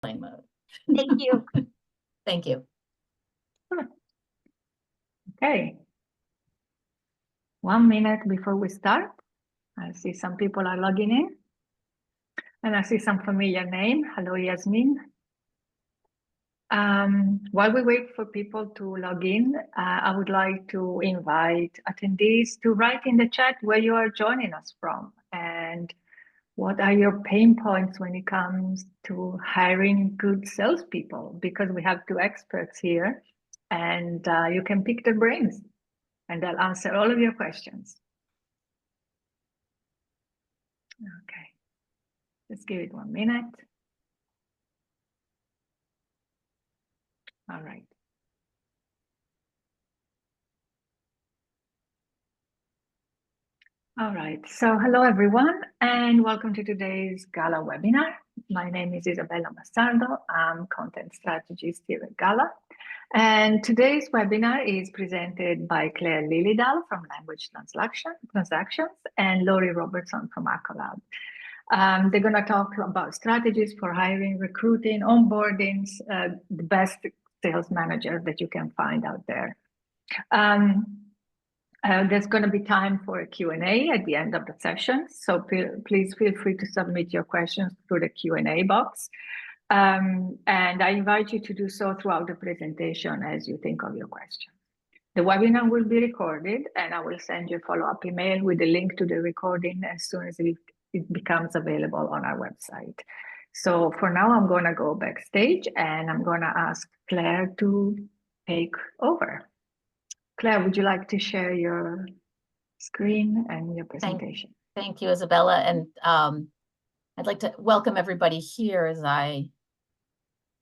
Plane mode. Thank you. Thank you. Okay. 1 minute before we start. I see some people are logging in. And I see some familiar name. Hello, Yasmin. While we wait for people to log in, I would like to invite attendees to write in the chat where you are joining us from and what are your pain points when it comes to hiring good salespeople, because we have two experts here and you can pick their brains and they'll answer all of your questions. Okay, let's give it 1 minute. All right. All right, so hello everyone and welcome to today's Gala webinar. My name is Isabella Massardo. I'm content strategist here at Gala. And today's webinar is presented by Claire Lilydal from Language Transactions and Laurie Robertson from Accolab. They're going to talk about strategies for hiring, recruiting, onboarding, the best sales manager that you can find out there. There's going to be time for a Q&A at the end of the session, so please feel free to submit your questions through the Q&A box. And I invite you to do so throughout the presentation as you think of your question. The webinar will be recorded and I will send you a follow-up email with a link to the recording as soon as it becomes available on our website. So for now, I'm going to go backstage and I'm going to ask Claire to take over. Claire, would you like to share your screen and your presentation? Thank you, Isabella. And I'd like to welcome everybody here as I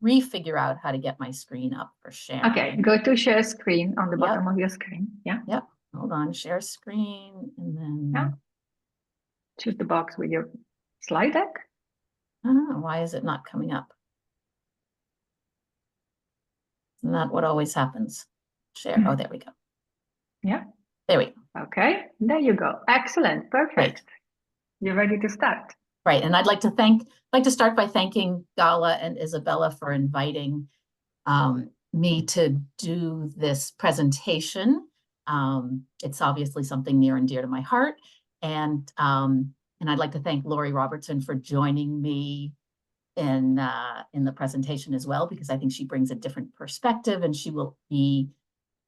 refigure out how to get my screen up for sharing. Okay, go to share screen on the bottom of your screen. Yeah. Yep. Hold on, share screen, and then choose the box with your slide deck. I don't know, why is it not coming up? Isn't that what always happens? Share. Oh, there we go. Yeah. There we go. Okay, there you go. Excellent. Perfect. Right. You're ready to start. Right. And I'd like to start by thanking Gala and Isabella for inviting me to do this presentation. It's obviously something near and dear to my heart. And I'd like to thank Laurie Robertson for joining me in the presentation as well, because I think she brings a different perspective, and she will be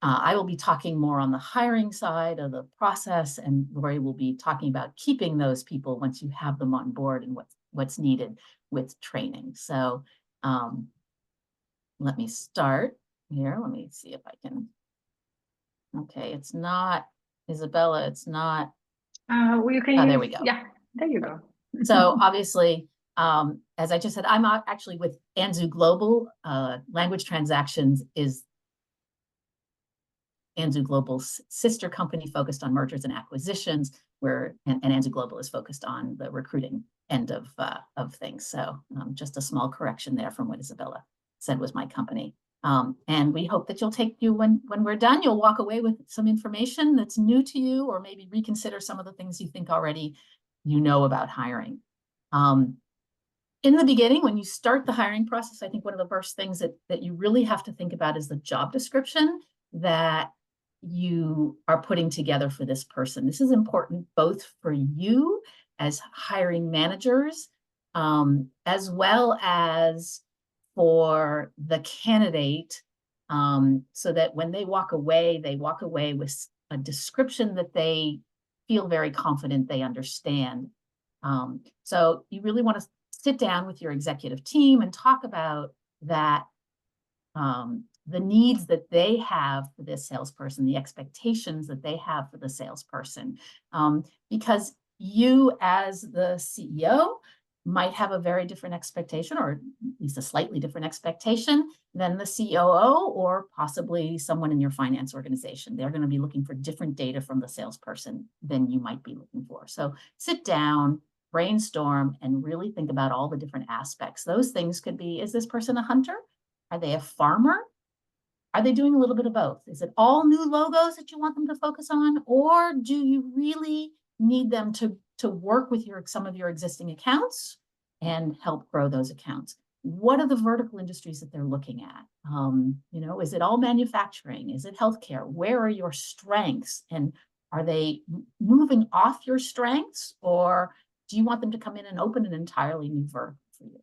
I will be talking more on the hiring side of the process, and Laurie will be talking about keeping those people once you have them on board and what's needed with training. So let me start here. Let me see if I can. Okay, it's not, Isabella, it's not. Well, you can there we go. Yeah, there you go. So obviously, as I just said, I'm actually with Anzu Global. Language Transactions is Anzu Global's sister company focused on mergers and acquisitions, and Anzu Global is focused on the recruiting end of things. So just a small correction there from what Isabella said was my company. And we hope that when we're done, you'll walk away with some information that's new to you, or maybe reconsider some of the things you think already you know about hiring. In the beginning, when you start the hiring process, I think one of the first things that you really have to think about is the job description that you are putting together for this person. This is important both for you as hiring managers, as well as for the candidate, so that when they walk away with a description that they feel very confident they understand. So you really want to sit down with your executive team and talk about that, the needs that they have for this salesperson, the expectations that they have for the salesperson, because you as the CEO might have a very different expectation, or at least a slightly different expectation than the COO, or possibly someone in your finance organization. They're going to be looking for different data from the salesperson than you might be looking for. So sit down, brainstorm, and really think about all the different aspects. Those things could be, is this person a hunter? Are they a farmer? Are they doing a little bit of both? Is it all new logos that you want them to focus on? Or do you really need them to work with some of your existing accounts and help grow those accounts? what are the vertical industries that they're looking at? You know, is it all manufacturing? Is it healthcare? Where are your strengths? And are they moving off your strengths, or do you want them to come in and open an entirely new vertical for you?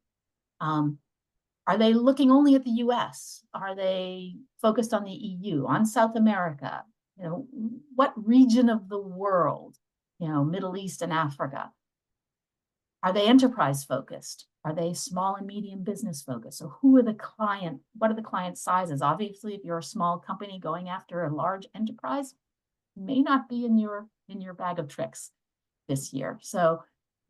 Are they looking only at the US? Are they focused on the EU, on South America? You know, what region of the world? You know, Middle East and Africa. Are they enterprise focused? Are they small and medium business focused? So who are the client? What are the client sizes? Obviously, if you're a small company going after a large enterprise, may not be in your bag of tricks this year. So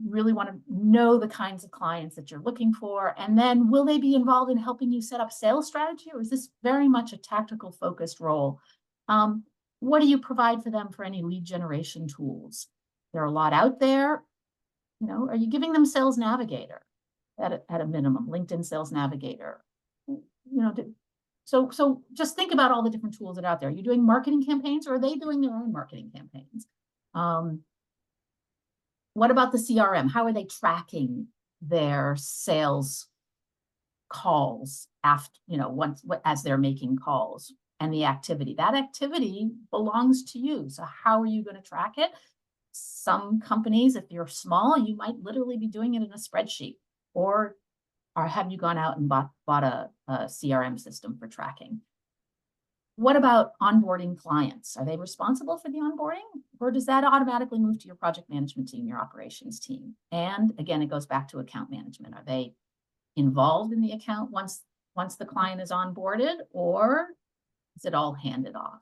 really want to know the kinds of clients that you're looking for. And then will they be involved in helping you set up sales strategy, or is this very much a tactical focused role? What do you provide for them for any lead generation tools? There are a lot out there. You know, are you giving them Sales Navigator at a minimum, LinkedIn Sales Navigator? You know, so just think about all the different tools that are out there. Are you doing marketing campaigns, or are they doing their own marketing campaigns? What about the CRM? How are they tracking their sales calls after, you know, once as they're making calls, and the activity? That activity belongs to you. So how are you going to track it? Some companies, if you're small, you might literally be doing it in a spreadsheet, or have you gone out and bought a CRM system for tracking? What about onboarding clients? Are they responsible for the onboarding, or does that automatically move to your project management team, your operations team? And again, it goes back to account management. Are they involved in the account once the client is onboarded, or is it all handed off?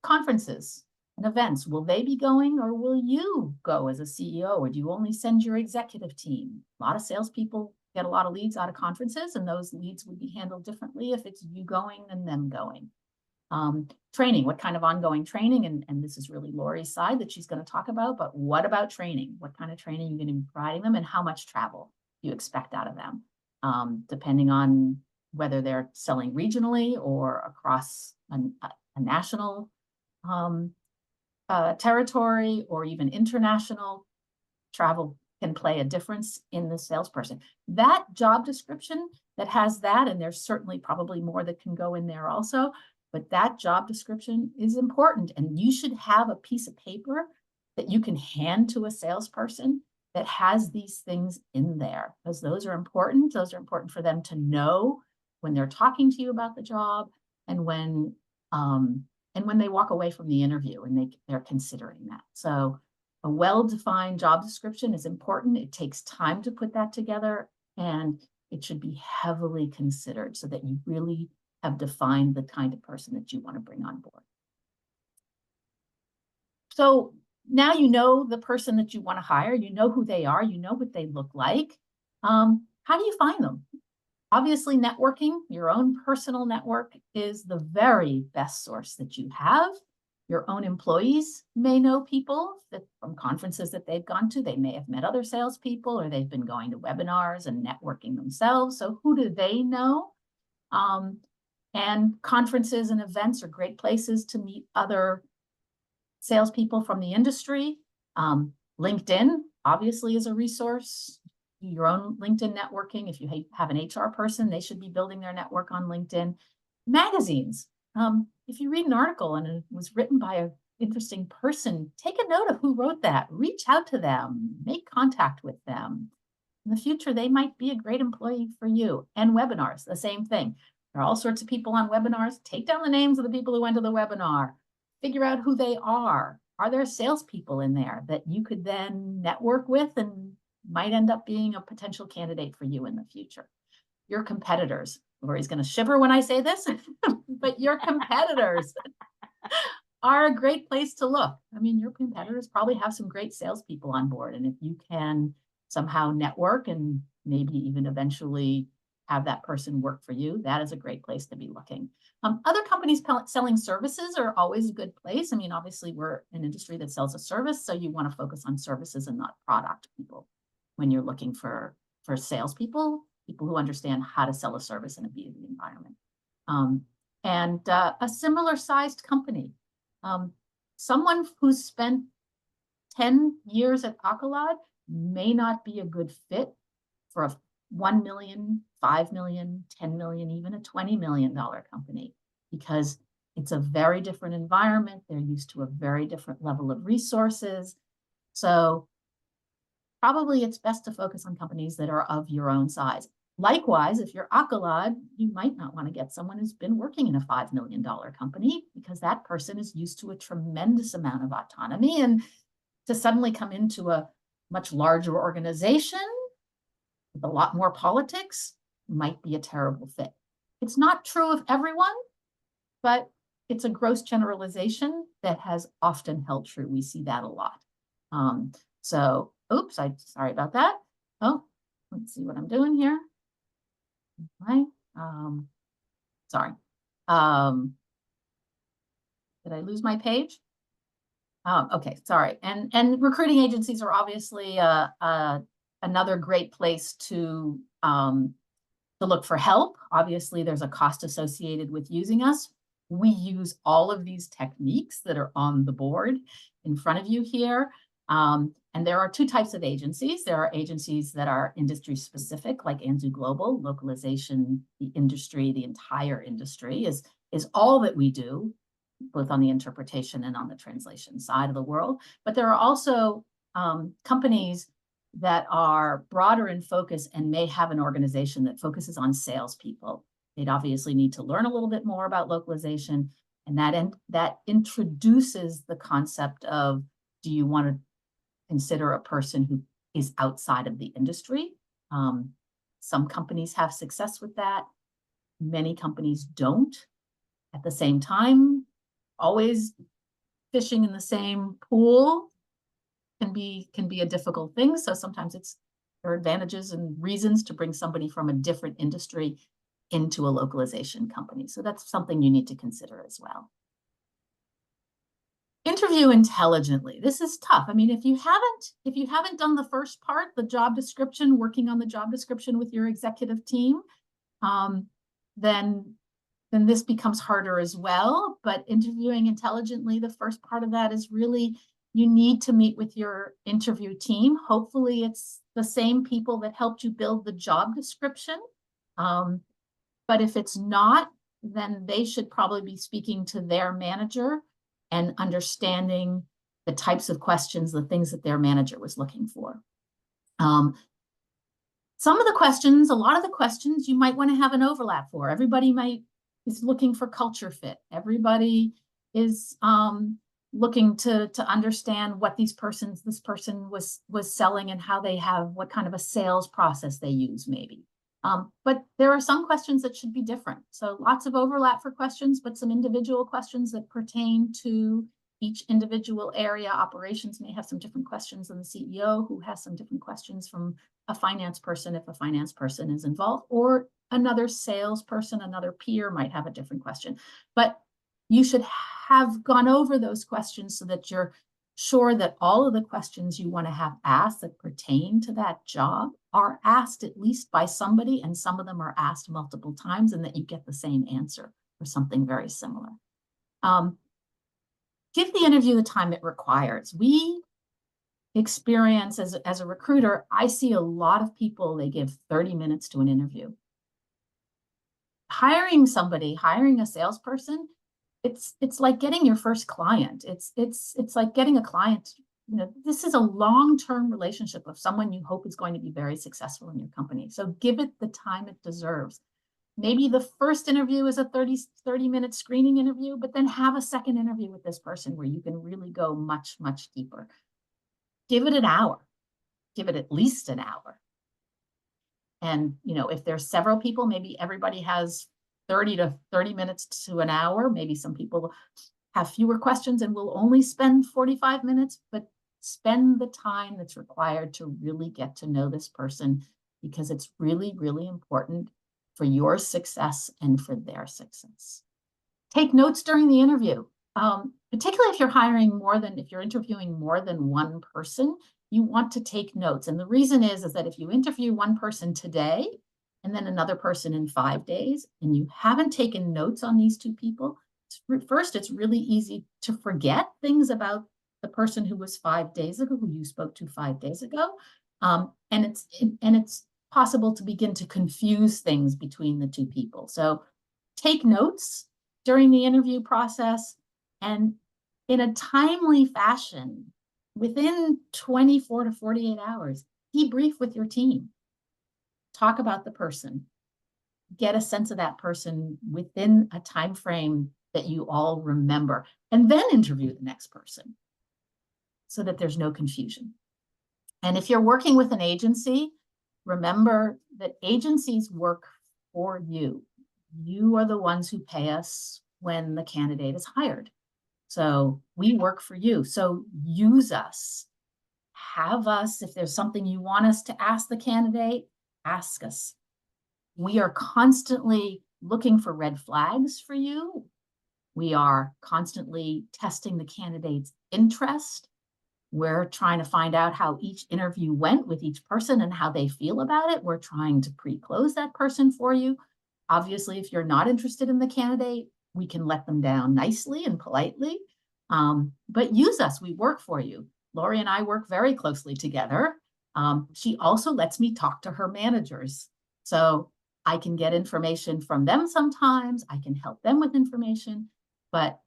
Conferences and events, will they be going, or will you go as a CEO, or do you only send your executive team? A lot of salespeople get a lot of leads out of conferences, and those leads would be handled differently if it's you going than them going. Training, what kind of ongoing training? And this is really Lori's side that she's going to talk about, but what about training? What kind of training are you going to be providing them, and how much travel you expect out of them? Depending on whether they're selling regionally or across a national territory, or even international, travel can play a difference in the salesperson. That job description that has that, and there's certainly probably more that can go in there also, but that job description is important, and you should have a piece of paper that you can hand to a salesperson that has these things in there, because those are important. Those are important for them to know when they're talking to you about the job, and when they walk away from the interview and they're considering that. So a well-defined job description is important. It takes time to put that together, and it should be heavily considered so that you really have defined the kind of person that you want to bring on board. So now you know the person that you want to hire, you know who they are, you know what they look like. How do you find them? Obviously, networking, your own personal network, is the very best source that you have. Your own employees may know people from conferences that they've gone to. They may have met other salespeople, or they've been going to webinars and networking themselves. So who do they know? And conferences and events are great places to meet other salespeople from the industry. LinkedIn obviously is a resource. Do your own LinkedIn networking. If you have an HR person, they should be building their network on LinkedIn. Magazines. If you read an article and it was written by an interesting person, take a note of who wrote that. Reach out to them. Make contact with them. In the future, they might be a great employee for you. And webinars, the same thing. There are all sorts of people on webinars. Take down the names of the people who went to the webinar. Figure out who they are. Are there salespeople in there that you could then network with and might end up being a potential candidate for you in the future? Your competitors. Lori's going to shiver when I say this, but your competitors are a great place to look. I mean, your competitors probably have some great salespeople on board. And if you can somehow network and maybe even eventually have that person work for you, that is a great place to be looking. Other companies selling services are always a good place. I mean, obviously, we're an industry that sells a service, so you want to focus on services and not product people when you're looking for salespeople, people who understand how to sell a service in a B2B environment. And a similar sized company. Someone who's spent 10 years at Accolade may not be a good fit for 1 million, 5 million, 10 million, even a $20 million company, because it's a very different environment. They're used to a very different level of resources. So probably it's best to focus on companies that are of your own size. Likewise, if you're Accolade, you might not want to get someone who's been working in a $5 million company, because that person is used to a tremendous amount of autonomy, and to suddenly come into a much larger organization with a lot more politics might be a terrible fit. It's not true of everyone, but it's a gross generalization that has often held true. We see that a lot. So, oops, sorry about that. Oh, let's see what I'm doing here. Right. Sorry. Did I lose my page? Oh, okay, sorry. And recruiting agencies are obviously another great place to look for help. Obviously, there's a cost associated with using us. We use all of these techniques that are on the board in front of you here. And there are two types of agencies. There are agencies that are industry specific, like Anzu Global. Localization, the industry, the entire industry is all that we do, both on the interpretation and on the translation side of the world. But there are also companies that are broader in focus and may have an organization that focuses on salespeople. They'd obviously need to learn a little bit more about localization, and that introduces the concept of, do you want to consider a person who is outside of the industry? Some companies have success with that. Many companies don't. At the same time, always fishing in the same pool can be a difficult thing. So sometimes there are advantages and reasons to bring somebody from a different industry into a localization company. So that's something you need to consider as well. Interview intelligently. This is tough. I mean, if you haven't done the first part, the job description, working on the job description with your executive team, then this becomes harder as well. But interviewing intelligently, the first part of that is really, you need to meet with your interview team. Hopefully it's the same people that helped you build the job description. But if it's not, then they should probably be speaking to their manager and understanding the types of questions, the things that their manager was looking for. Some of the questions, a lot of the questions you might want to have an overlap for. Everybody is looking for culture fit. Everybody is looking to understand what this person was selling and how what kind of a sales process they use maybe. But there are some questions that should be different. So lots of overlap for questions, but some individual questions that pertain to each individual area. Operations may have some different questions than the CEO, who has some different questions from a finance person if a finance person is involved, or another salesperson, another peer might have a different question. But you should have gone over those questions so that you're sure that all of the questions you want to have asked that pertain to that job are asked at least by somebody, and some of them are asked multiple times, and that you get the same answer or something very similar. Give the interview the time it requires. We experience as a recruiter, I see a lot of people, they give 30 minutes to an interview. Hiring a salesperson, it's like getting your first client. It's like getting a client. This is a long-term relationship of someone you hope is going to be very successful in your company. So give it the time it deserves. Maybe the first interview is a 30-minute screening interview, but then have a second interview with this person where you can really go much, much deeper. Give it an hour. Give it at least an hour. And, if there's several people, maybe everybody has 30 minutes to an hour. Maybe some people have fewer questions and will only spend 45 minutes, but spend the time that's required to really get to know this person, because it's really, really important for your success and for their success. Take notes during the interview, particularly if you're interviewing more than one person. You want to take notes. And the reason is that if you interview one person today and then another person in 5 days, and you haven't taken notes on these two people, first, it's really easy to forget things about the person who was 5 days ago, who you spoke to 5 days ago. And it's possible to begin to confuse things between the two people. So take notes during the interview process, and in a timely fashion, within 24 to 48 hours, debrief with your team. Talk about the person. Get a sense of that person within a time frame that you all remember, and then interview the next person so that there's no confusion. And if you're working with an agency, remember that agencies work for you. You are the ones who pay us when the candidate is hired. So we work for you. So use us. Have us, if there's something you want us to ask the candidate, ask us. We are constantly looking for red flags for you. We are constantly testing the candidate's interest. We're trying to find out how each interview went with each person and how they feel about it. We're trying to pre-close that person for you. Obviously, if you're not interested in the candidate, we can let them down nicely and politely. But use us, we work for you. Lori and I work very closely together. She also lets me talk to her managers. So I can get information from them sometimes. I can help them with information, but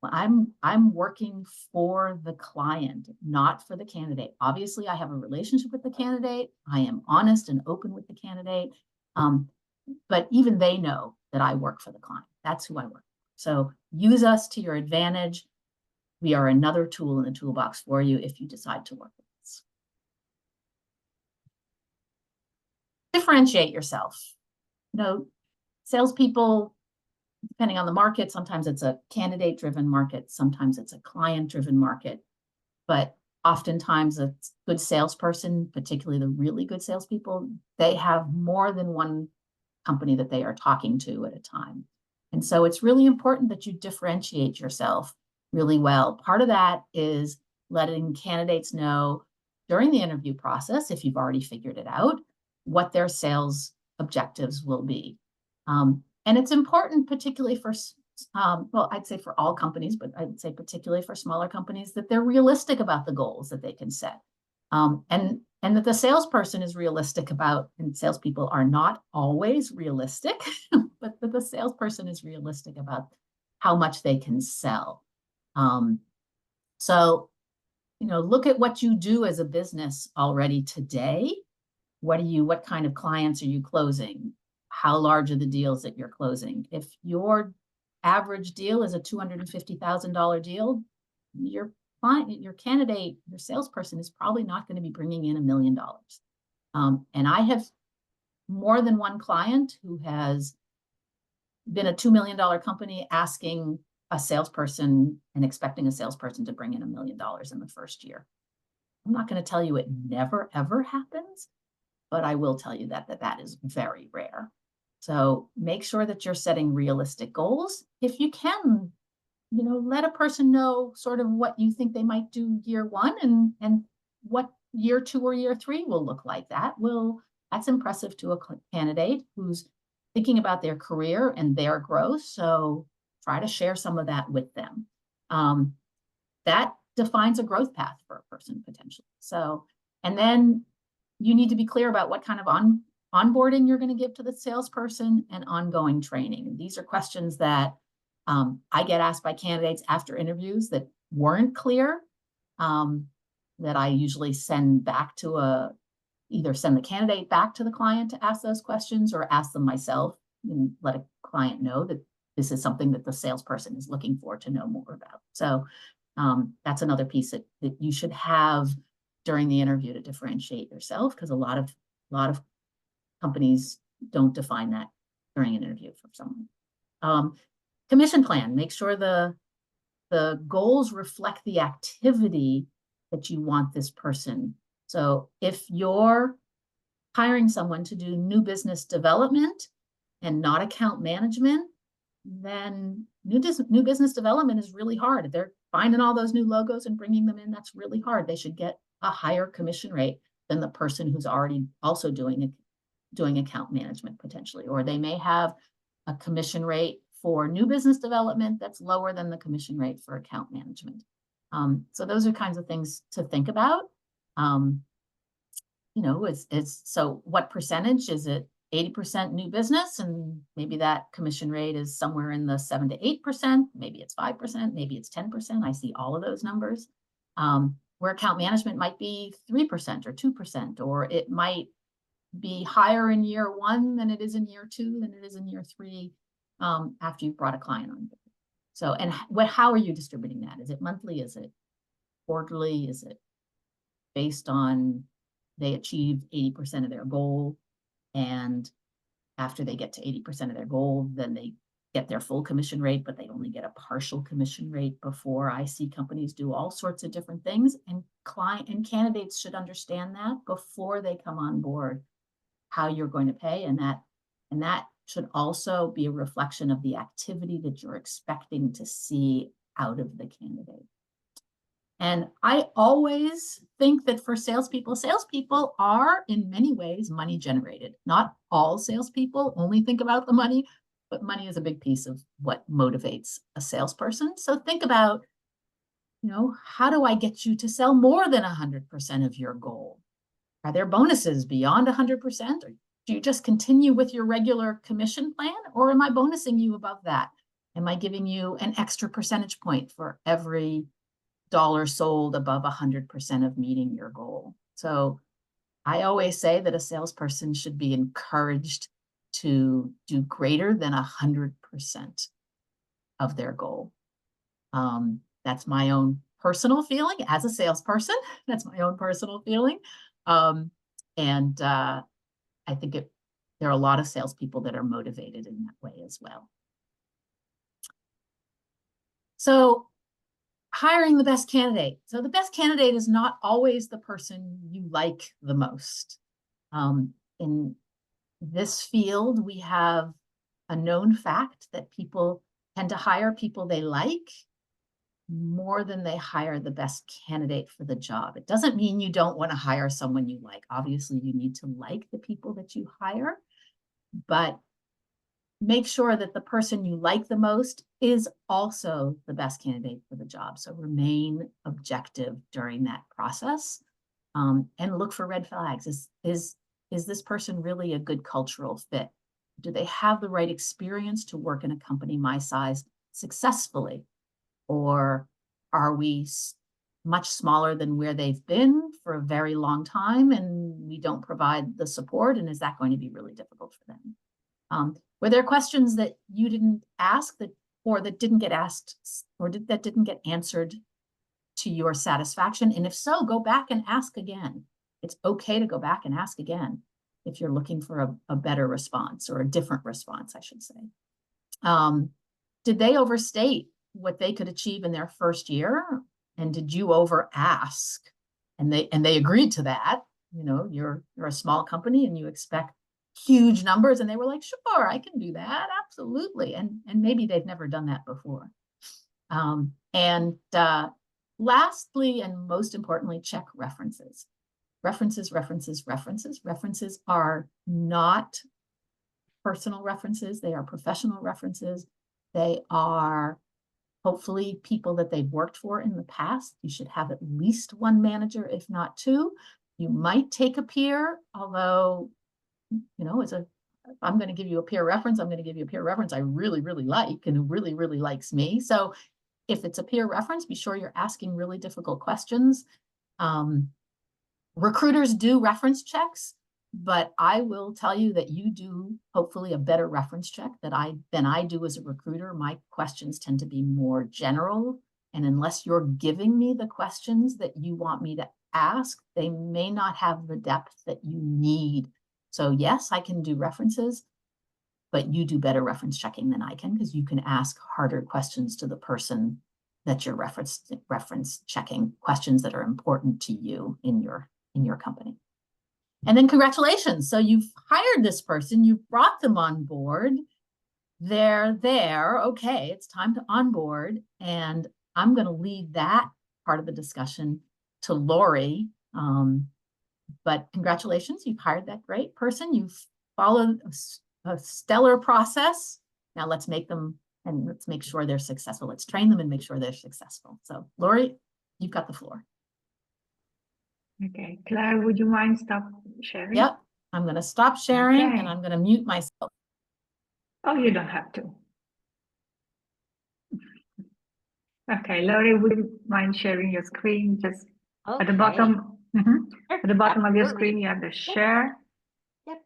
I'm working for the client, not for the candidate. Obviously, I have a relationship with the candidate. I am honest and open with the candidate. But even they know that I work for the client. That's who I work for. So use us to your advantage. We are another tool in the toolbox for you if you decide to work with us. Differentiate yourself. Salespeople, depending on the market, sometimes it's a candidate-driven market, sometimes it's a client-driven market, but oftentimes a good salesperson, particularly the really good salespeople, they have more than one company that they are talking to at a time. And so it's really important that you differentiate yourself really well. Part of that is letting candidates know during the interview process, if you've already figured it out, what their sales objectives will be. And it's important, particularly for, well, I'd say for all companies, but I'd say particularly for smaller companies, that they're realistic about the goals that they can set. And that the salesperson is realistic about, and salespeople are not always realistic, but that the salesperson is realistic about how much they can sell. So, look at what you do as a business already today. What kind of clients are you closing? How large are the deals that you're closing? If your average deal is a $250,000 deal, your client, your candidate, your salesperson is probably not going to be bringing in $1 million. And I have more than one client who has been a $2 million company asking a salesperson and expecting a salesperson to bring in $1 million in the first year. I'm not going to tell you it never, ever happens, but I will tell you that is very rare. So make sure that you're setting realistic goals. If you can, let a person know sort of what you think they might do year one and what year 2 or year 3 will look like. That's impressive to a candidate who's thinking about their career and their growth. So try to share some of that with them. That defines a growth path for a person potentially. So, and then you need to be clear about what kind of onboarding you're going to give to the salesperson and ongoing training. These are questions that I get asked by candidates after interviews that weren't clear, that I usually send back to either send the candidate back to the client to ask those questions or ask them myself and let a client know that this is something that the salesperson is looking for to know more about. So that's another piece that you should have during the interview to differentiate yourself, because a lot of companies don't define that during an interview for someone. Commission plan, make sure the goals reflect the activity that you want this person. So if you're hiring someone to do new business development and not account management, then new business development is really hard. If they're finding all those new logos and bringing them in, that's really hard. They should get a higher commission rate than the person who's already also doing account management potentially, or they may have a commission rate for new business development that's lower than the commission rate for account management. So those are kinds of things to think about. so what percentage is it? 80% new business, and maybe that commission rate is somewhere in the 7 to 8%, maybe it's 5%, maybe it's 10%. I see all of those numbers. Where account management might be 3% or 2%, or it might be higher in year 1 than it is in year 2 than it is in year 3, after you've brought a client on. So, and how are you distributing that? Is it monthly? Is it quarterly? Is it based on they achieved 80% of their goal, and after they get to 80% of their goal, then they get their full commission rate, but they only get a partial commission rate before? I see companies do all sorts of different things, and client and candidates should understand that before they come on board, how you're going to pay, and that should also be a reflection of the activity that you're expecting to see out of the candidate. And I always think that for salespeople are in many ways money generated. Not all salespeople only think about the money, but money is a big piece of what motivates a salesperson. So think about, how do I get you to sell more than 100% of your goal? Are there bonuses beyond 100%? Or do you just continue with your regular commission plan? Or am I bonusing you above that? Am I giving you an extra percentage point for every dollar sold above 100% of meeting your goal? So I always say that a salesperson should be encouraged to do greater than 100% of their goal. That's my own personal feeling as a salesperson. That's my own personal feeling. And I think there are a lot of salespeople that are motivated in that way as well. So hiring the best candidate. So the best candidate is not always the person you like the most. In this field, we have a known fact that people tend to hire people they like more than they hire the best candidate for the job. It doesn't mean you don't want to hire someone you like. Obviously, you need to like the people that you hire, but make sure that the person you like the most is also the best candidate for the job. So remain objective during that process, and look for red flags. Is this person really a good cultural fit? Do they have the right experience to work in a company my size successfully? Or are we much smaller than where they've been for a very long time, and we don't provide the support? And is that going to be really difficult for them? Were there questions that you didn't ask that didn't get asked, or that didn't get answered to your satisfaction? And if so, go back and ask again. It's okay to go back and ask again if you're looking for a better response, or a different response, I should say. Did they overstate what they could achieve in their first year? And did you over ask? And they agreed to that. You're a small company and you expect huge numbers, and they were like, sure, I can do that, absolutely. And maybe they've never done that before. Lastly, and most importantly, check references. References are not personal references. They are professional references. They are hopefully people that they've worked for in the past. You should have at least one manager, if not two. You might take a peer, although, if I'm going to give you a peer reference, I'm going to give you a peer reference I really, really like and who really, really likes me. So if it's a peer reference, be sure you're asking really difficult questions. Recruiters do reference checks, but I will tell you that you do hopefully a better reference check than I do as a recruiter. My questions tend to be more general, and unless you're giving me the questions that you want me to ask, they may not have the depth that you need. So yes, I can do references, but you do better reference checking than I can, because you can ask harder questions to the person that you're reference checking, questions that are important to you in your company. And then congratulations. So you've hired this person, you've brought them on board. They're there. Okay, it's time to onboard. And I'm going to leave that part of the discussion to Lori. But congratulations, you've hired that great person. You've followed a stellar process. Now let's make them, and let's make sure they're successful. Let's train them and make sure they're successful. So Lori, you've got the floor. Okay, Claire, would you mind stop sharing? Yep, I'm going to stop sharing Okay. and I'm going to mute myself. Oh, you don't have to. Okay, Laurie, would you mind sharing your screen? Just at the Okay. bottom, Sure, at the bottom of your absolutely. screen, you have the share. Yep.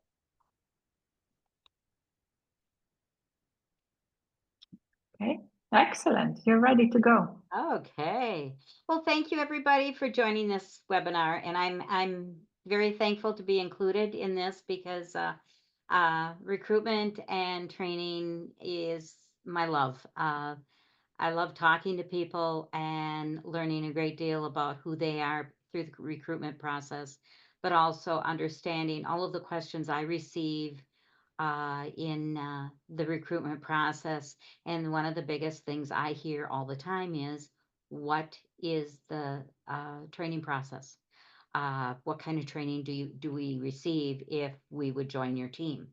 Okay, excellent. You're ready to go. Okay. Well, thank you everybody for joining this webinar, and I'm very thankful to be included in this because recruitment and training is my love. I love talking to people and learning a great deal about who they are through the recruitment process, but also understanding all of the questions I receive in the recruitment process. And one of the biggest things I hear all the time is, what is the training process? What kind of training do we receive if we would join your team?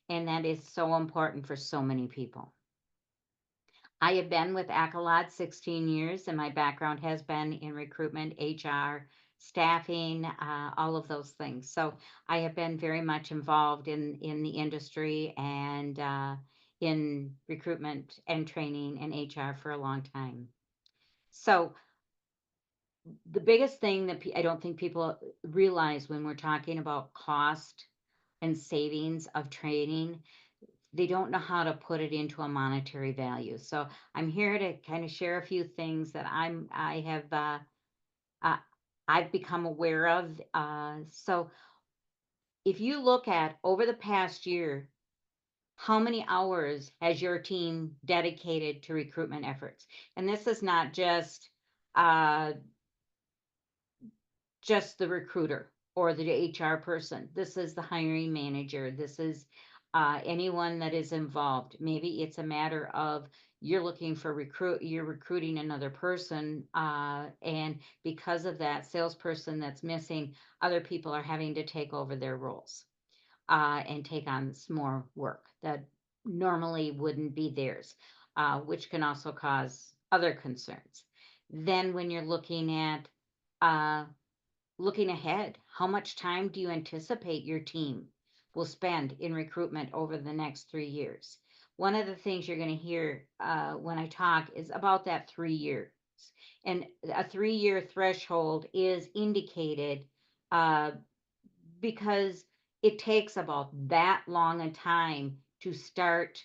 And that is so important for so many people. I have been with Accolade 16 years, and my background has been in recruitment, HR, staffing, all of those things. So I have been very much involved in the industry and in recruitment and training and HR for a long time. So the biggest thing that I don't think people realize when we're talking about cost and savings of training, they don't know how to put it into a monetary value. So I'm here to kind of share a few things that I've become aware of. So if you look at over the past year, how many hours has your team dedicated to recruitment efforts? And this is not uh, just the recruiter or the HR person. This is the hiring manager. This is anyone that is involved. Maybe it's a matter of you're looking for you're recruiting another person, and because of that salesperson that's missing, other people are having to take over their roles and take on some more work that normally wouldn't be theirs, which can also cause other concerns. Then when you're uh, looking ahead, how much time do you anticipate your team will spend in recruitment over the next 3 years? One of the things you're going to hear when I talk is about that 3 years. And a 3 year threshold is indicated uh, because it takes about that long a time to start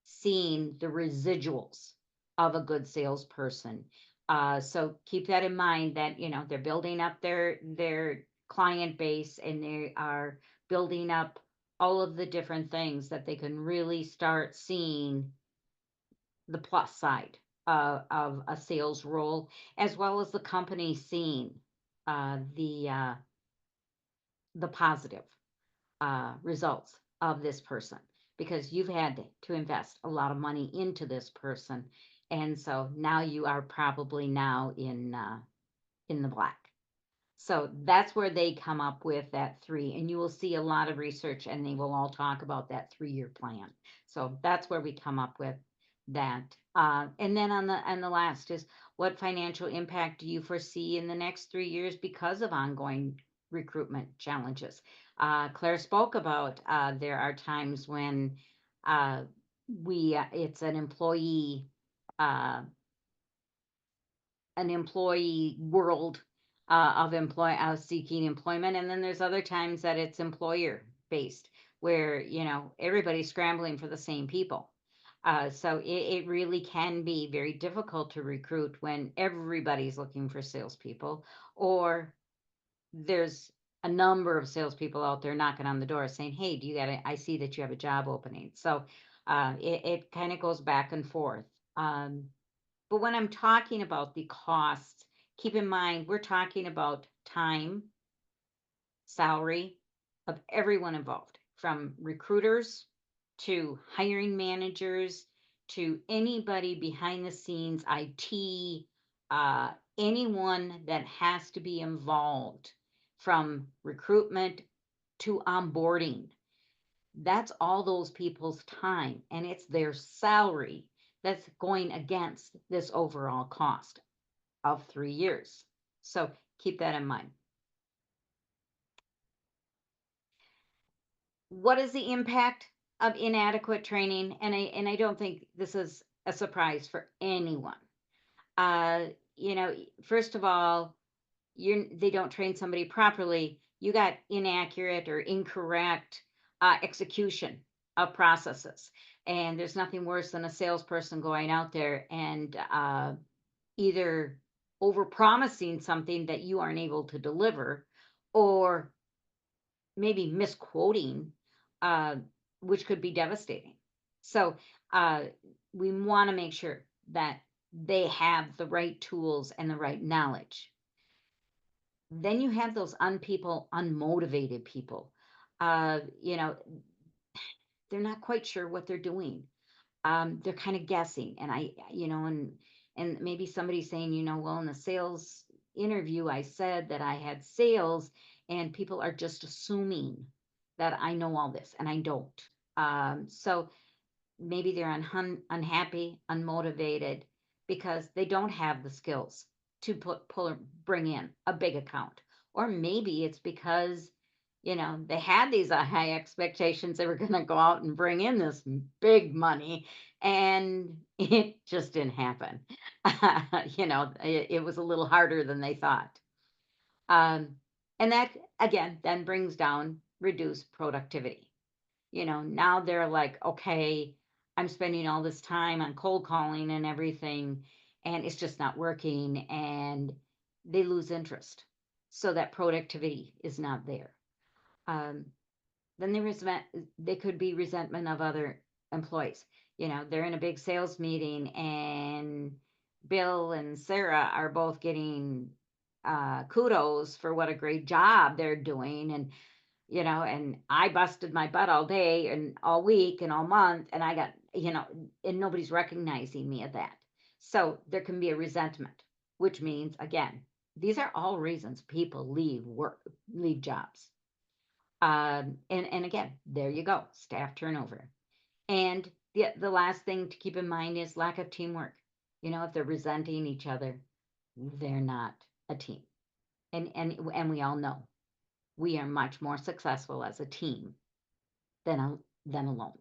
seeing the residuals of a good salesperson. So keep that in mind that, they're building up their client base, and they are building up all of the different things that they can really start seeing the plus side of a sales role, as well as the company seeing the positive results of this person, because you've had to invest a lot of money into this person, and so now you are probably now in the black. So that's where they come up with that three, and you will see a lot of research, and they will all talk about that 3 year plan. So that's where we come up with that. And then on the last is, what financial impact do you foresee in the next 3 years because of ongoing recruitment challenges? Claire spoke about there are times when it's uh, an employee world of seeking employment, and then there's other times that it's employer based, where everybody's scrambling for the same people. So it really can be very difficult to recruit when everybody's looking for salespeople, or there's a number of salespeople out there knocking on the door saying, "Hey, I see that you have a job opening." So it kind of goes back and forth. But when I'm talking about the costs, keep in mind we're talking about time, salary of everyone involved, from recruiters to hiring managers to anybody behind the scenes, IT, anyone that has to be involved from recruitment to onboarding. That's all those people's time, and it's their salary that's going against this overall cost of 3 years. So keep that in mind. what is the impact of inadequate training? And I don't think this is a surprise for anyone. Uh, first of all, they don't train somebody properly. You got inaccurate or incorrect execution of processes. And there's nothing worse than a salesperson going out there and either over promising something that you aren't able to deliver, or maybe misquoting, uh, which could be devastating. So uh, we want to make sure that they have the right tools and the right knowledge. Then you have those unmotivated people. Uh, you know, they're not quite sure what they're doing. They're kind of guessing, and and maybe somebody saying, well, in the sales interview, I said that I had sales, and people are just assuming that I know all this, and I don't. So maybe they're unhappy, unmotivated because they don't have the skills to bring in a big account. Or maybe it's because, they had these high expectations they were going to go out and bring in this big money, and it just didn't happen. It was a little harder than they thought. Um, and that, again, then brings down reduced productivity. Now they're like, okay, I'm spending all this time on cold calling and everything, and it's just not working, and they lose interest. So that productivity is not there. Um, then they could be resentment of other employees. They're in a big sales meeting, and Bill and Sarah are both getting kudos for what a great job they're doing, and I busted my butt all day and all week and all month, and I got, and nobody's recognizing me at that. So there can be a resentment, which means, again, these are all reasons people leave jobs. And again, there you go, staff turnover. And the last thing to keep in mind is lack of teamwork. If they're resenting each other, they're not a team. And we all know we are much more successful as a team than alone.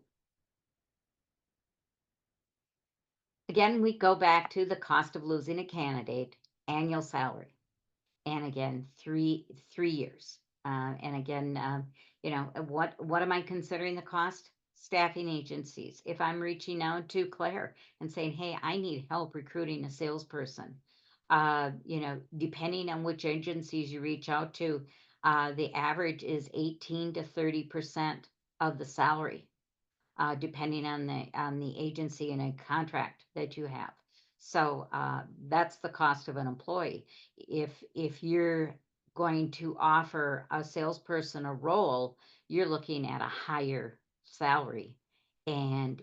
Again, we go back to the cost of losing a candidate, annual salary, and again, three years. And again, what am I considering the cost? Staffing agencies. If I'm reaching out to Claire and saying, "Hey, I need help recruiting a salesperson," depending on which agencies you reach out to, the average is 18 to 30% of the salary, depending on the agency and a contract that you have. So that's the cost of an employee. If you're going to offer a salesperson a role, you're looking at a higher salary, and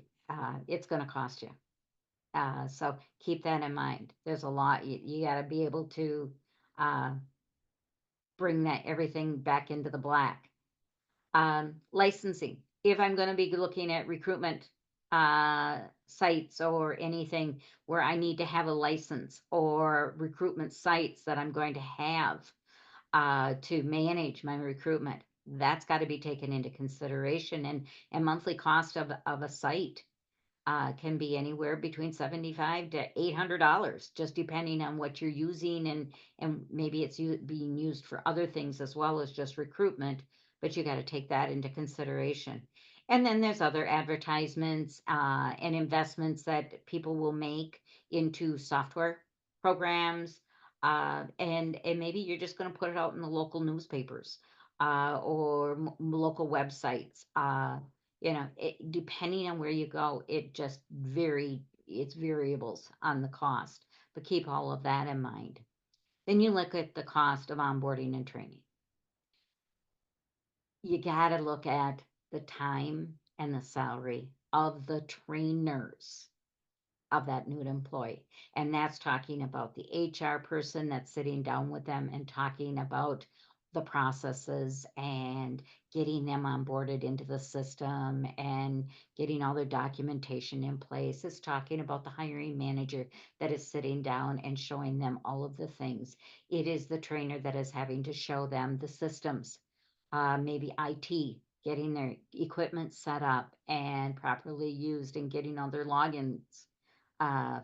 it's going to cost you. So keep that in mind. There's a lot you got to be able to uh, bring that everything back into the black. Licensing. If I'm going to be looking at recruitment sites or anything where I need to have a license, or recruitment sites that I'm going to have to manage my recruitment, that's got to be taken into consideration. And monthly cost of a site can be anywhere between $75 to $800, just depending on what you're using, and maybe it's being used for other things as well as just recruitment. But you got to take that into consideration. And then there's other advertisements and investments that people will make into software programs, and maybe you're just going to put it out in the local newspapers or local websites. Depending on where you go, it's variables on the cost, but keep all of that in mind. Then you look at the cost of onboarding and training. You got to look at the time and the salary of the trainers of that new employee. And that's talking about the HR person that's sitting down with them and talking about the processes and getting them onboarded into the system and getting all their documentation in place. It's talking about the hiring manager that is sitting down and showing them all of the things. It is the trainer that is having to show them the systems, maybe IT, getting their equipment set up and properly used and getting all their logins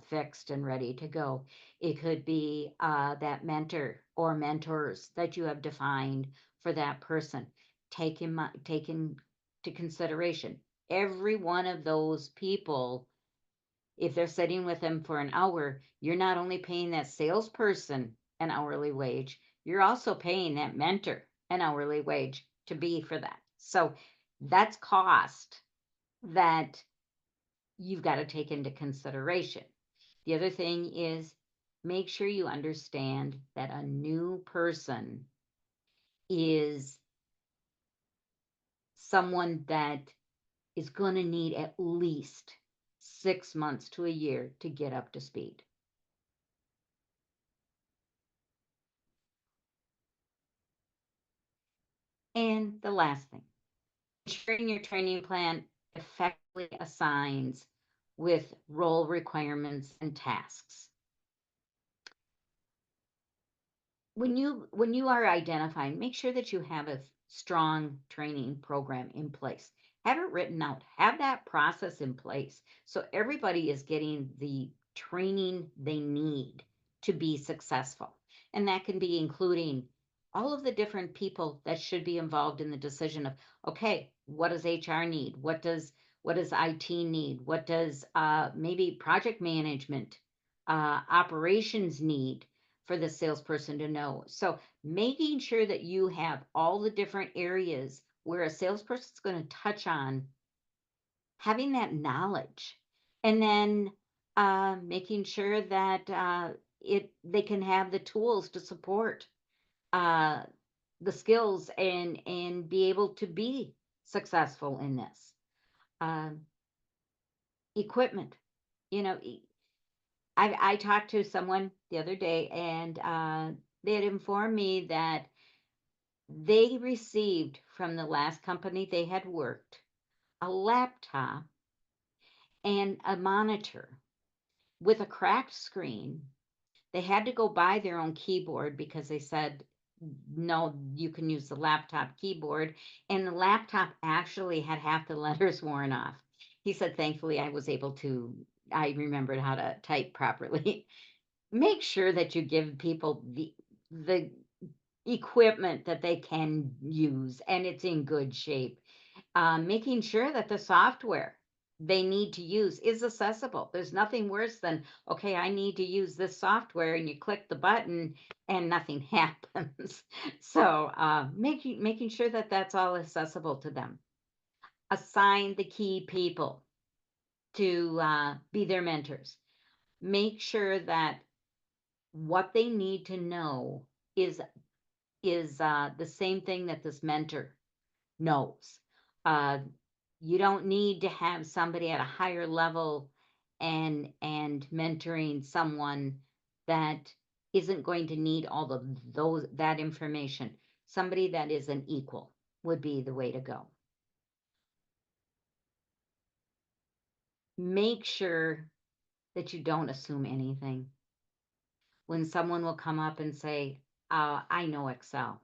fixed and ready to go. It could be that mentor or mentors that you have defined for that person. Take into consideration every one of those people. If they're sitting with them for an hour, you're not only paying that salesperson an hourly wage, you're also paying that mentor an hourly wage to be for that. So that's cost that you've got to take into consideration. The other thing is make sure you understand that a new person is someone that is going to need at least 6 months to a year to get up to speed. And the last thing, ensuring your training plan effectively assigns with role requirements and tasks. When you are identifying, make sure that you have a strong training program in place. Have it written out. Have that process in place so everybody is getting the training they need to be successful. And that can be including all of the different people that should be involved in the decision of, okay, what does HR need? What does IT need? What does maybe project management, operations need for the salesperson to know? So making sure that you have all the different areas where a salesperson is going to touch on, having that knowledge, and then making sure that they can have the tools to support uh, the skills and be able to be successful in this. Um, Equipment, you know, I talked to someone the other day, and they had informed me that they received from the last company they had worked a laptop and a monitor with a cracked screen. They had to go buy their own keyboard because they said, no, you can use the laptop keyboard. And the laptop actually had half the letters worn off. He said, thankfully, I remembered how to type properly. Make sure that you give people the equipment that they can use and it's in good shape. Making sure that the software they need to use is accessible. There's nothing worse than, okay, I need to use this software, and you click the button and nothing happens. So making sure that that's all accessible to them. Assign the key people to be their mentors. Make sure that what they need to know is the same thing that this mentor knows. Uh, you don't need to have somebody at a higher level and mentoring someone that isn't going to need all of that information. Somebody that is an equal would be the way to go. Make sure that you don't assume anything. When someone will come up and say, I know Excel.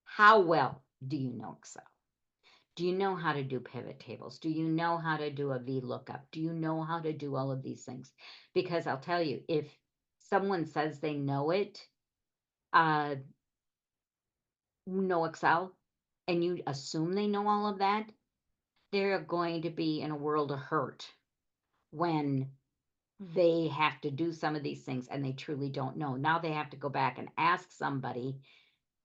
How well do you know Excel? Do you know how to do pivot tables? Do you know how to do a VLOOKUP? Do you know how to do all of these things? Because I'll tell you, if someone says they know it, know Excel, and you assume they know all of that, they're going to be in a world of hurt when they have to do some of these things and they truly don't know. Now they have to go back and ask somebody,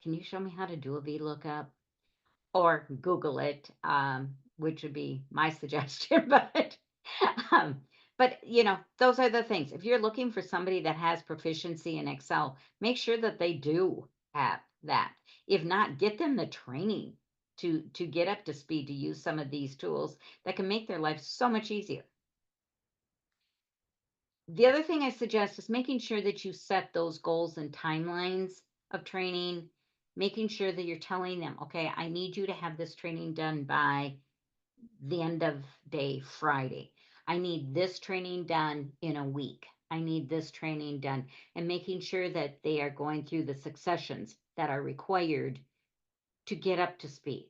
can you show me how to do a VLOOKUP? Or Google it, which would be my suggestion. Um, but those are the things. If you're looking for somebody that has proficiency in Excel, make sure that they do have that. If not, get them the training to get up to speed to use some of these tools that can make their life so much easier. The other thing I suggest is making sure that you set those goals and timelines of training, making sure that you're telling them, okay, I need you to have this training done by the end of day Friday. I need this training done in a week. I need this training done, and making sure that they are going through the successions that are required to get up to speed.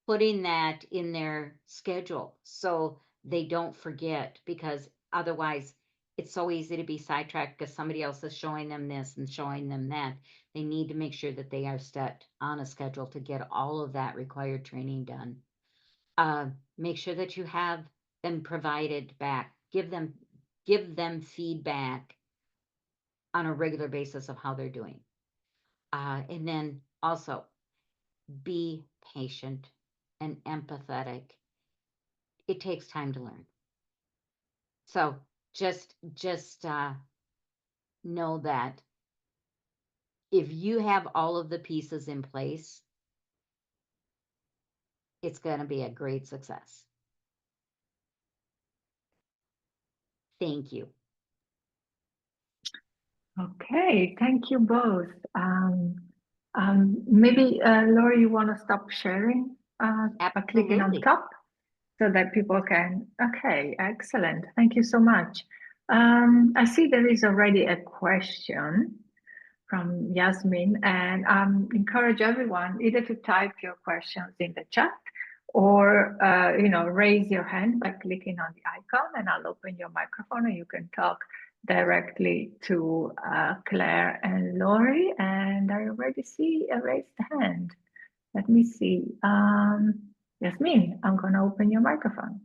putting that in their schedule so they don't forget, because otherwise it's so easy to be sidetracked because somebody else is showing them this and showing them that. They need to make sure that they are set on a schedule to get all of that required training done. Make sure that you have them provided back. Give them feedback on a regular basis of how they're doing. And then also be patient and empathetic. It takes time to learn. So just know that if you have all of the pieces in place, it's going to be a great success. Thank you. Okay, thank you both. Maybe Laura, you want to stop sharing by clicking on Absolutely. top so that people can. Okay, excellent. Thank you so much. I see there is already a question from Yasmin, and encourage everyone either to type your questions in the chat or raise your hand by clicking on the icon, and I'll open your microphone and you can talk directly to Claire and Lori. And I already see a raised hand. Let me see. Yasmin, I'm going to open your microphone.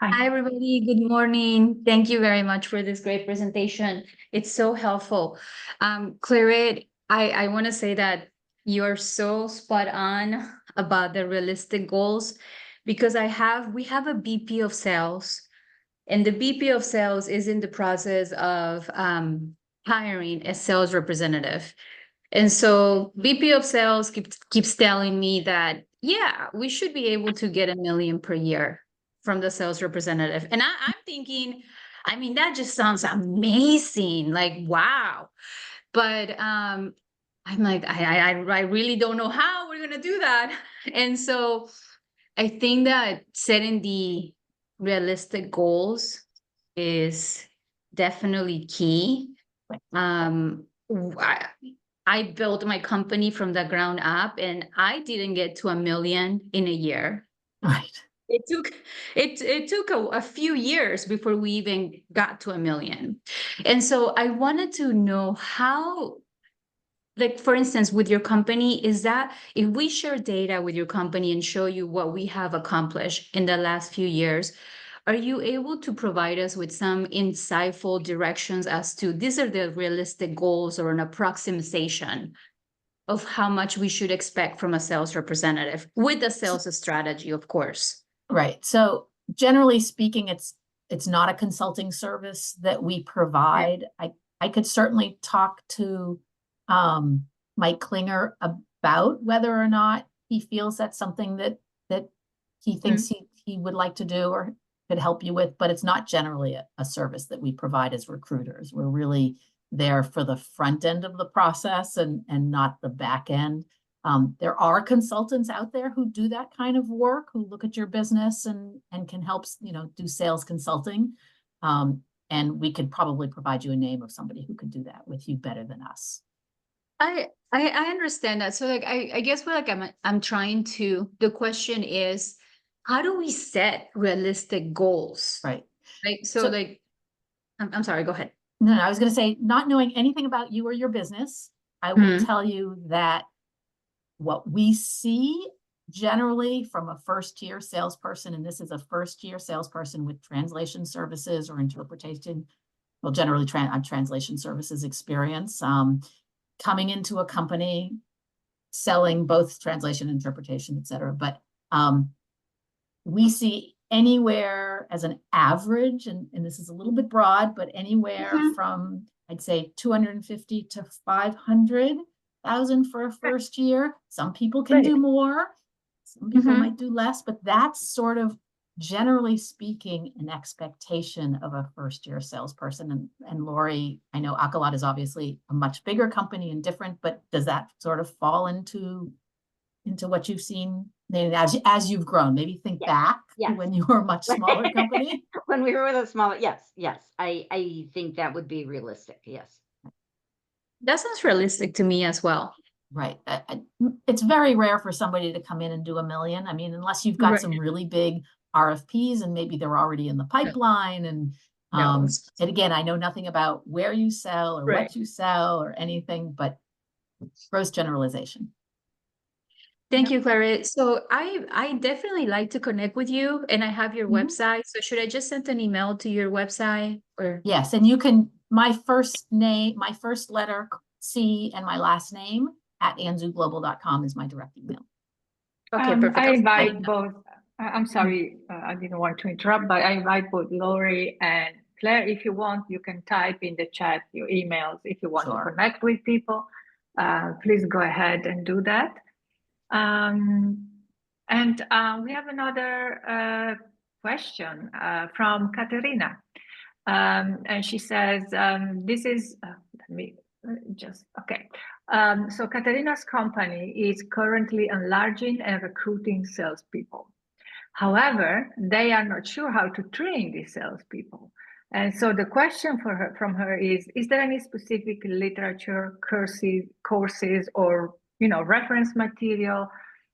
Hi, everybody. Good morning. Thank you very much for this great presentation. It's so helpful. Claret, I want to say that you're so spot on about the realistic goals, because we have a BP of sales, and the BP of sales is in the process of hiring a sales representative. And so VP of sales keeps telling me that, yeah, we should be able to get $1 million per year from the sales representative. And I'm thinking, I mean, that just sounds amazing. Like, wow. But I'm like, I really don't know how we're going to do that. And so I think that setting the realistic goals is definitely key. I built my company from the ground up, and I didn't get to $1 million in a year. Right. It took a few years before we even got to $1 million. And so I wanted to know how, like, for instance, with your company, is that if we share data with your company and show you what we have accomplished in the last few years, are you able to provide us with some insightful directions as to these are the realistic goals or an approximation of how much we should expect from a sales representative with a sales strategy, of course? Right. So generally speaking, it's not a consulting service that we provide. I could certainly talk to Mike Klinger about whether or not he feels that's something that he thinks he would like to do or could help you with, but it's not generally a service that we provide as recruiters. We're really there for the front end of the process and not the back end. There are consultants out there who do that kind of work, who look at your business and can help, do sales consulting. And we could probably provide you a name of somebody who could do that with you better than us. I understand that. So like, I guess what like I'm trying to, the question is, how do we set realistic goals? Right. Like, so like, I'm sorry, go ahead. No, I was going to say, not knowing anything about you or your business, I will tell you that what we see generally from a first-year salesperson, and this is a first-year salesperson with translation services or interpretation, well, generally translation services experience, coming into a company, selling both translation, interpretation, et cetera. But we see anywhere as an average, and this is a little bit broad, but anywhere from, I'd say, 250 to 500,000 for a first year. Some people can do more, some people might do less, but that's sort of, generally speaking, an expectation of a first year salesperson. And Lori, I know Akalat is obviously a much bigger company and different, but does that sort of fall into what you've seen as you've grown? Maybe think back to when you were a much smaller company. When we were with a smaller, yes. I think that would be realistic. Yes. That sounds realistic to me as well. Right. It's very rare for somebody to come in and do 1 million. I mean, unless you've got Right. some really big RFPs and maybe they're already in the pipeline. And No. and again, I know nothing about where you sell or Right. what you sell or anything, but gross generalization. Thank you, Claret. So I definitely like to connect with you, and I have your website. So should I just send an email to your website or? Yes, and you can, my first name, my first letter C and my last name at anzuglobal.com is my direct email. Okay, perfect. I I'll invite send- both. I'm sorry, I didn't want to interrupt, but I invite both Lori and Claire. If you want, you can type in the chat your emails. If you want Sure. to connect with people, please go ahead and do that. And we have another question from Katerina. And she says, this is, let me just, okay. So Katerina's company is currently enlarging and recruiting salespeople. However, they are not sure how to train these salespeople. And so the question from her is there any specific literature, courses, or reference material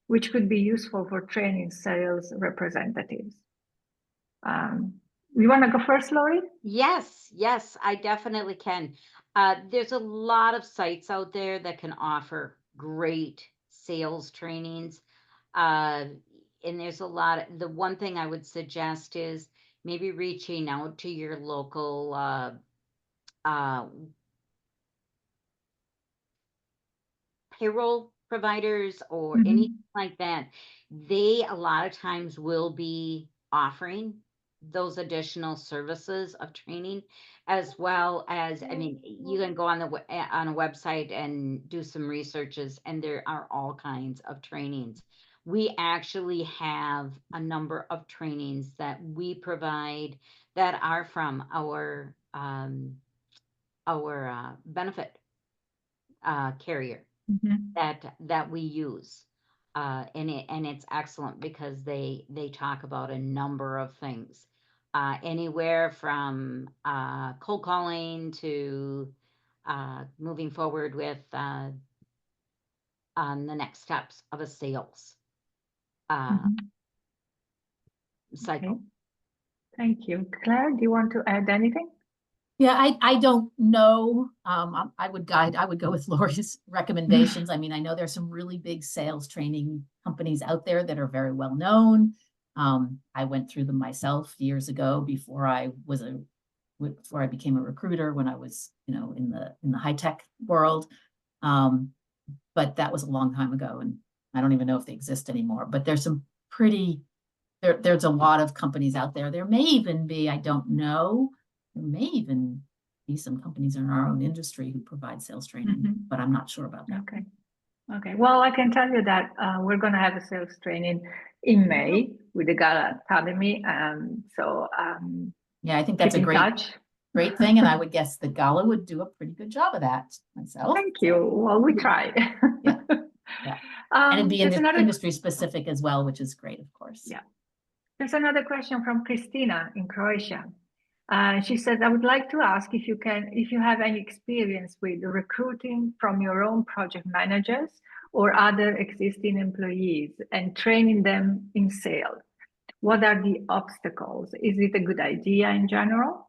which could be useful for training sales representatives? You want to go first, Lori? Yes, yes, I definitely can. There's a lot of sites out there that can offer great sales trainings. Uh, and there's a lot. The one thing I would suggest is maybe reaching out to your local uh, payroll providers or anything like that. They a lot of times will be offering those additional services of training, as well as, I mean, you can go on on a website and do some researches, and there are all kinds of trainings. We actually have a number of trainings that we provide that are from our benefit carrier that we use. And it's excellent because they talk about a number of things, anywhere from cold calling to moving forward with on the next steps of a sales cycle. Okay. Thank you. Claire, do you want to add anything? Yeah, I don't know. I would go with Lori's recommendations. I mean, I know there's some really big sales training companies out there that are very well known. I went through them myself years ago before I became a recruiter, when I was, in the high tech world. But that was a long time ago, and I don't even know if they exist anymore. But there's some there's a lot of companies out there. There may even be, I don't know, there may even be some companies in our own industry who provide sales training, but I'm not sure about that. Okay. Well, I can tell you that we're going to have a sales training in May with the Gala Academy. Yeah, I think that's a great thing. And I would guess the Gala would do a pretty good job of that myself. Thank you. Well, we try. Yeah. And it'd be industry specific as well, which is great, of course. Yeah. There's another question from Christina in Croatia. She says, I would like to ask if you have any experience with recruiting from your own project managers or other existing employees and training them in sales. What are the obstacles? Is it a good idea in general?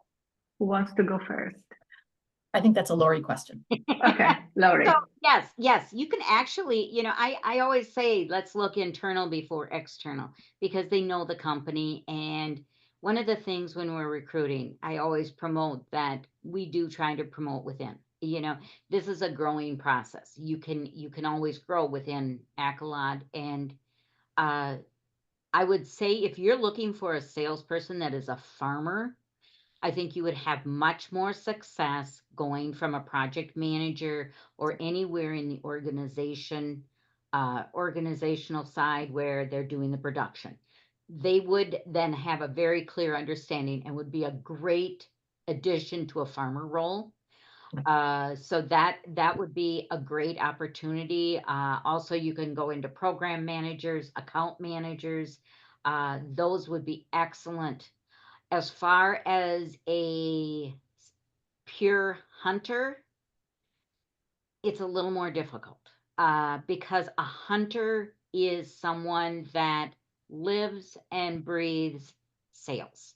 Who wants to go first? I think that's a Lori question. Okay, Lori. So, yes, you can actually, I always say, let's look internal before external, because they know the company. And one of the things when we're recruiting, I always promote that we do try to promote within. This is a growing process. You can always grow within Accolade. And I would say if you're looking for a salesperson that is a farmer, I think you would have much more success going from a project manager or anywhere in the organizational side where they're doing the production. They would then have a very clear understanding and would be a great addition to a farmer role. So that would be a great opportunity. Also, you can go into program managers, account managers. Those would be excellent. As far as a pure hunter, it's a little more difficult. because a hunter is someone that lives and breathes sales.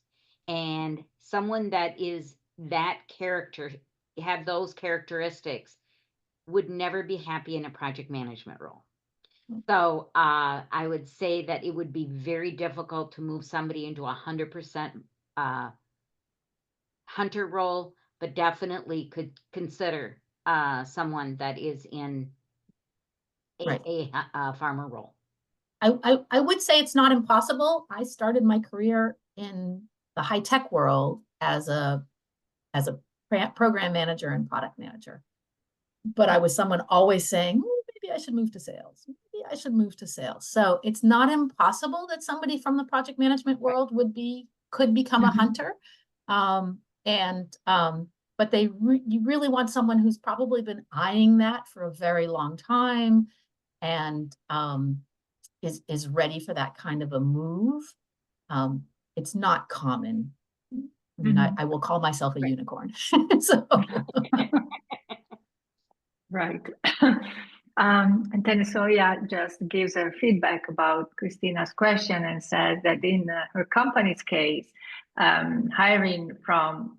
And someone that is that character, have those characteristics, would never be happy in a project management role. So I would say that it would be very difficult to move somebody into 100% hunter role, but definitely could consider someone that is in Right. a farmer role. I would say it's not impossible. I started my career in the high tech world as a program manager and product manager. But I was someone always saying, "Oh, maybe I should move to sales. Maybe I should move to sales." So it's not impossible that somebody from the project management world could become a hunter. But you really want someone who's probably been eyeing that for a very long time and is ready for that kind of a move. It's not common. I mean, I will call myself a unicorn. So Right. And then Soya just gives her feedback about Christina's question and says that in her company's case, hiring from,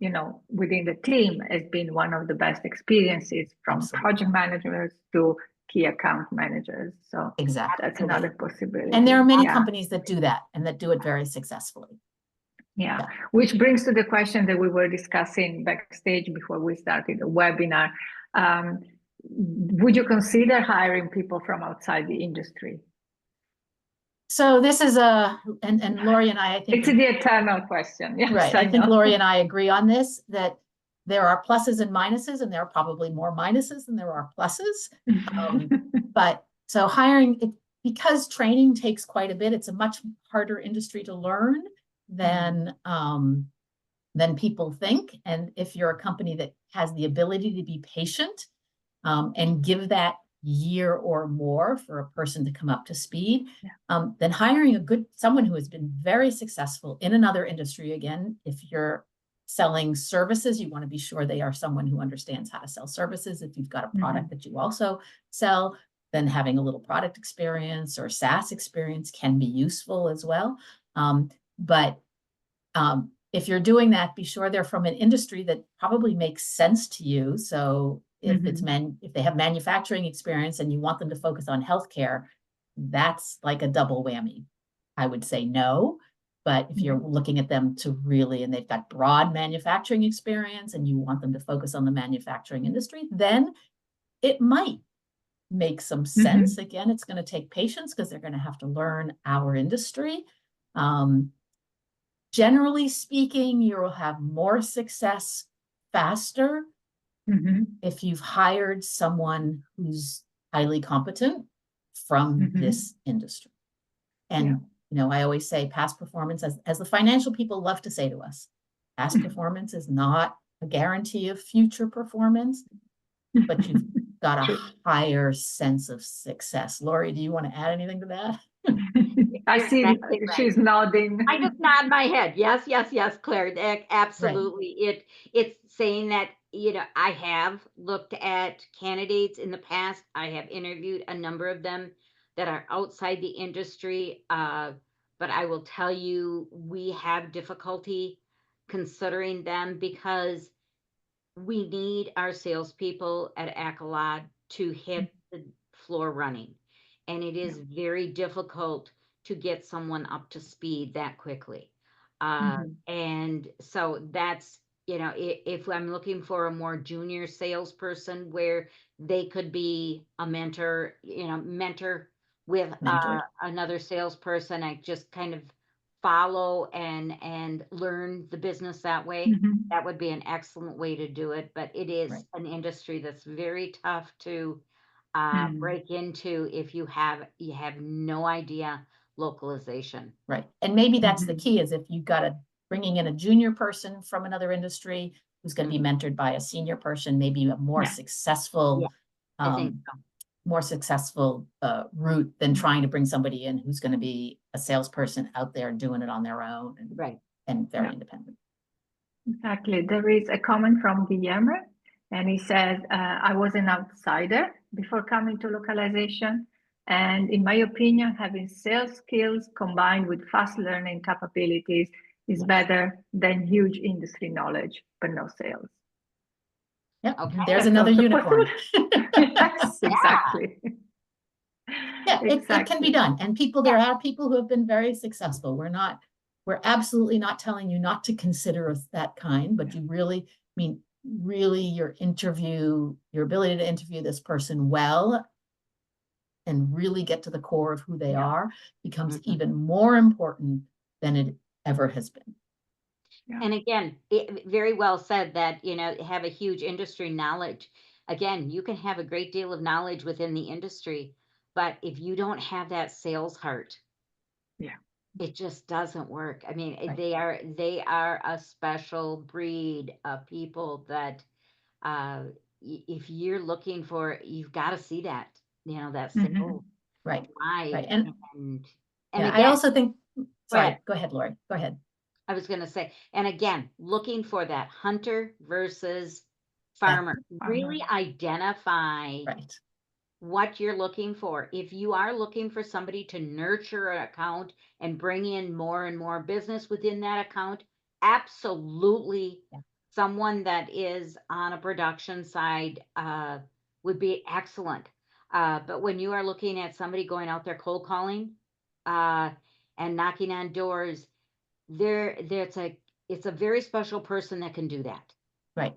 within the team has been one of the best experiences, from Absolutely. project managers to key account managers. So exactly. that's another possibility. And there are many Yeah. companies that do that and that do it very successfully. Yeah, which brings to the question that we were discussing backstage before we started the webinar. Would you consider hiring people from outside the industry? So this is and Lori and I think it's the eternal question. Yes, right. I think Lori and I agree on this, that there are pluses and minuses, and there are probably more minuses than there are pluses. But so hiring, because training takes quite a bit, it's a much harder industry to learn than people think. And if you're a company that has the ability to be patient and give that year or more for a person to come up to speed, then hiring someone who has been very successful in another industry. Again, if you're selling services, you want to be sure they are someone who understands how to sell services. If you've got a product that you also sell, then having a little product experience or SaaS experience can be useful as well. But if you're doing that, be sure they're from an industry that probably makes sense to you. So if if they have manufacturing experience and you want them to focus on healthcare, that's like a double whammy. I would say no. But if you're looking at them to really, and they've got broad manufacturing experience and you want them to focus on the manufacturing industry, then it might make some sense. Again, it's going to take patience because they're going to have to learn our industry. Generally speaking, you will have more success faster if you've hired someone who's highly competent from this industry. And I always say past performance, as the financial people love to say to us, past performance is not a guarantee of future performance, but you've got a higher sense of success. Lori, do you want to add anything to that? I see she's nodding. I just nod my head. Yes, yes, yes, Claire. Absolutely. Right. It's saying that, I have looked at candidates in the past. I have interviewed a number of them that are outside the industry. But I will tell you, we have difficulty considering them because we need our salespeople at Accolade to hit the floor running. And it is very difficult to get someone up to speed that quickly. And so that's, if I'm looking for a more junior salesperson where they could be a mentor with another salesperson, I just kind of follow and learn the business that way. That would be an excellent way to do it. But it is an industry that's very tough to break into if you have no idea localization. Right. And maybe that's the key, is if you've got bringing in a junior person from another industry who's going to be mentored by a senior person, maybe a more successful, I think so. more successful route than trying to bring somebody in who's going to be a salesperson out there doing it on their own and very independent. Exactly. There is a comment from Guillermo, and he says, I was an outsider before coming to localization. And in my opinion, having sales skills combined with fast learning capabilities is better than huge industry knowledge, but no sales. Yep, Okay. there's That's another also unicorn. Yes, Yeah. exactly. Yeah, it can be Exactly. done. And there are people who have been very successful. We're absolutely not telling you not to consider that kind, but you really, really your ability to interview this person well and really get to the core of who they are becomes even more important than it ever has been. And again, very well said that, have a huge industry knowledge. Again, you can have a great deal of knowledge within the industry, but if you don't have that sales heart, it just doesn't work. I mean, Right. they are a special breed of people that if you're looking for, you've got to see that, that sales Right. drive. Right. And again, I also think, sorry, ahead. go ahead, Lori, go ahead. I was going to say, and again, looking for that hunter versus farmer. Really identify Right. what you're looking for. If you are looking for somebody to nurture an account and bring in more and more business within that account, absolutely someone that is on a production side would be excellent. But when you are looking at somebody going out there cold calling and knocking on doors, it's a very special person that can do that. Right.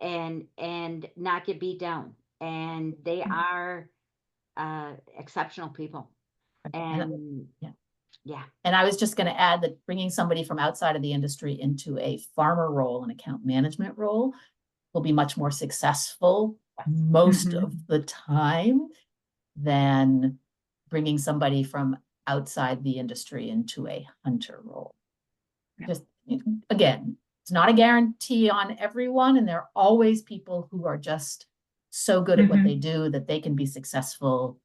And not get beat down. And they are exceptional people. And And I was just going to add that bringing somebody from outside of the industry into a farmer role, an account management role, will be much more successful most of the time than bringing somebody from outside the industry into a hunter role. Just again, it's not a guarantee on everyone, and there are always people who are just so good at what they do that they can be successful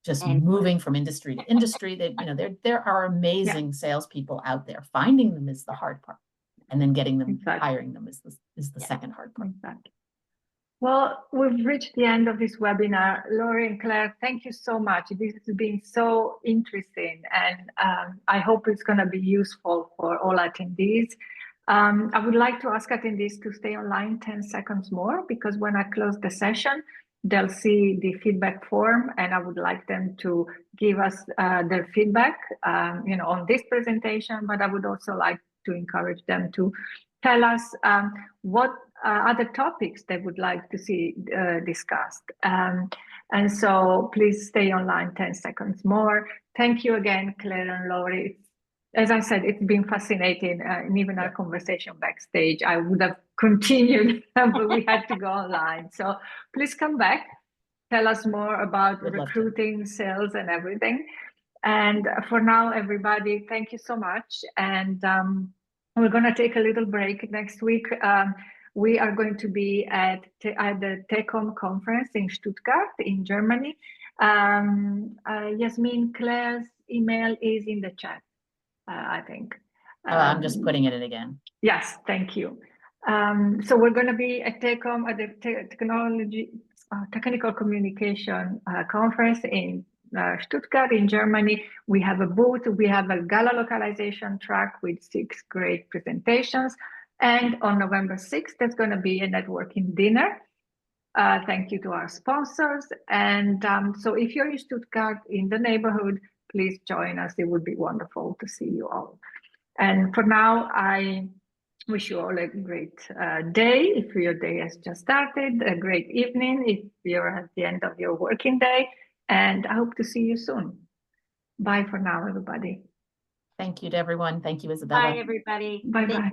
just moving from industry to industry. That there are amazing salespeople out there. Finding them is the hard part, and then getting them, hiring them is the second hard part. Exactly. Well, we've reached the end of this webinar. Lori and Claire, thank you so much. This has been so interesting, and I hope it's going to be useful for all attendees. I would like to ask attendees to stay online 10 seconds more, because when I close the session, they'll see the feedback form, and I would like them to give us their feedback, on this presentation, but I would also like to encourage them to tell us what other topics they would like to see discussed. And so please stay online 10 seconds more. Thank you again, Claire and Lori. As I said, it's been fascinating. And even our conversation backstage, I would have continued, but we had to go online. So please come back. Tell us more about recruiting, sales, and everything. And for now, everybody, thank you so much. And we're going to take a little break next week. We are going to be at the TechCom conference in Stuttgart in Germany. Yasmin, Claire's email is in the chat, I think. I'm just putting it in again. Yes, thank you. So we're going to be at TechCom, at the Technical Communication Conference in Stuttgart in Germany. We have a booth. We have a gala localization track with 6 great presentations. And on November 6th, there's going to be a networking dinner. Thank you to our sponsors. And so if you're in Stuttgart, in the neighborhood, please join us. It would be wonderful to see you all. And for now, I wish you all a great day if your day has just started, a great evening if you're at the end of your working day, and I hope to see you soon. Bye for now, everybody. Thank you to everyone. Thank you, Isabella. Bye, everybody. Bye-bye.